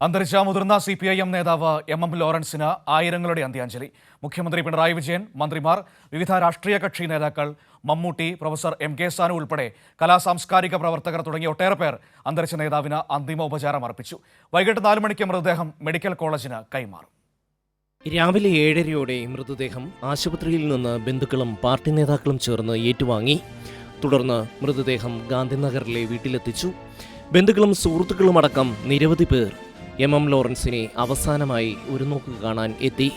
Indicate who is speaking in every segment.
Speaker 1: അന്തരിച്ച മുതിർന്ന CPIM നേതാവ് MM ലോറൻസിന് ആയിരങ്ങളുടെ അന്ത്യാഞ്ജലി. മുഖ്യമന്ത്രി പിണറായി വിജയൻ, മന്ത്രിമാർ, വിവിധ രാഷ്ട്രീയ കക്ഷി നേതാക്കൾ, മമ്മൂട്ടി, പ്രൊഫസർ MK സാനു ഉൾപ്പെടെ കലാസാംസ്കാരിക പ്രവർത്തകർ തുടങ്ങിയ ഒട്ടേറെ പേർ അന്തരിച്ച നേതാവിന് അന്തിമോപചാരം അർപ്പിച്ചു. വൈകിട്ട് 4 മണിക്ക് മൃതദേഹം മെഡിക്കൽ കോളേജിന് കൈമാറും.
Speaker 2: രാവിലെ 7:30യോടെ മൃതദേഹം ആശുപത്രിയിൽ നിന്ന് ബന്ധുക്കളും പാർട്ടി നേതാക്കളും ചേർന്ന് ഏറ്റുവാങ്ങി. തുടർന്ന് മൃതദേഹം ഗാന്ധിനഗറിലെ വീട്ടിലെത്തിച്ചു. ബന്ധുക്കളും സുഹൃത്തുക്കളും അടക്കം നിരവധി പേർ MM ലോറൻസിനെ അവസാനമായി ഒരു നോക്ക് കാണാൻ എത്തി.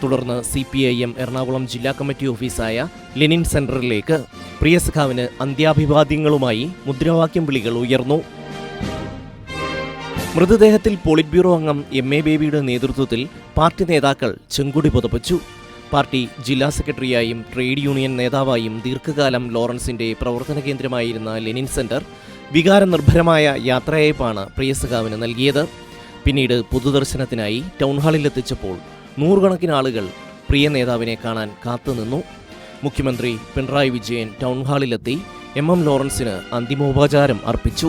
Speaker 2: തുടർന്ന് CPIM എറണാകുളം ജില്ലാ കമ്മിറ്റി ഓഫീസായ ലെനിൻ സെന്ററിലേക്ക് പ്രിയ സഖാവിന് അന്ത്യാഭിവാദ്യങ്ങളുമായി മുദ്രാവാക്യം വിളികൾ ഉയർന്നു. മൃതദേഹത്തിൽ പോളിറ്റ് ബ്യൂറോ അംഗം MA ബേബിയുടെ നേതൃത്വത്തിൽ പാർട്ടി നേതാക്കൾ ചെങ്കൊടി പുതപ്പിച്ചു. പാർട്ടി ജില്ലാ സെക്രട്ടറിയായും ട്രേഡ് യൂണിയൻ നേതാവായും ദീർഘകാലം ലോറൻസിന്റെ പ്രവർത്തന കേന്ദ്രമായിരുന്ന ലെനിൻ സെന്റർ വികാരനിർഭരമായ യാത്രയയപ്പാണ് പ്രിയ സഖാവിന് നൽകിയത്. പിന്നീട് പൊതുദർശനത്തിനായി ടൗൺഹാളിലെത്തിച്ചപ്പോൾ 100 കണക്കിന് ആളുകൾ പ്രിയ നേതാവിനെ കാണാൻ കാത്തുനിന്നു. മുഖ്യമന്ത്രി പിണറായി വിജയൻ ടൗൺഹാളിലെത്തി MM ലോറൻസിന് അന്തിമോപചാരം അർപ്പിച്ചു.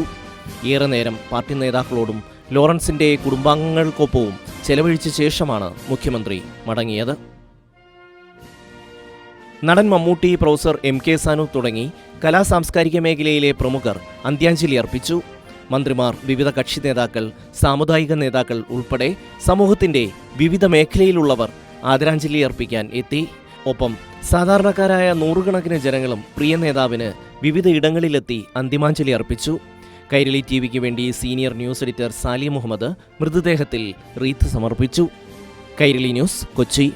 Speaker 2: ഏറെ നേരം പാർട്ടി നേതാക്കളോടും ലോറൻസിന്റെ കുടുംബാംഗങ്ങൾക്കൊപ്പവും ചെലവഴിച്ച ശേഷമാണ് മുഖ്യമന്ത്രി മടങ്ങിയത്. നടൻ മമ്മൂട്ടി, പ്രൊഫസർ MK സാനു തുടങ്ങി കലാസാംസ്കാരിക മേഖലയിലെ പ്രമുഖർ അന്ത്യാഞ്ജലി അർപ്പിച്ചു. മന്ത്രിമാർ, വിവിധ കക്ഷി നേതാക്കൾ, സാമുദായിക നേതാക്കൾ ഉൾപ്പെടെ സമൂഹത്തിന്റെ വിവിധ മേഖലയിലുള്ളവർ ആദരാഞ്ജലി അർപ്പിക്കാൻ എത്തി. ഒപ്പം സാധാരണക്കാരായ 100 കണക്കിന് ജനങ്ങളും പ്രിയ നേതാവിന് വിവിധ ഇടങ്ങളിലെത്തി അന്തിമാഞ്ജലി അർപ്പിച്ചു. കൈരളി TVക്ക് വേണ്ടി senior news editor Sali Muhammad മൃതദേഹത്തിൽ റീത്ത് സമർപ്പിച്ചു. കൈരളി ന്യൂസ്, കൊച്ചി.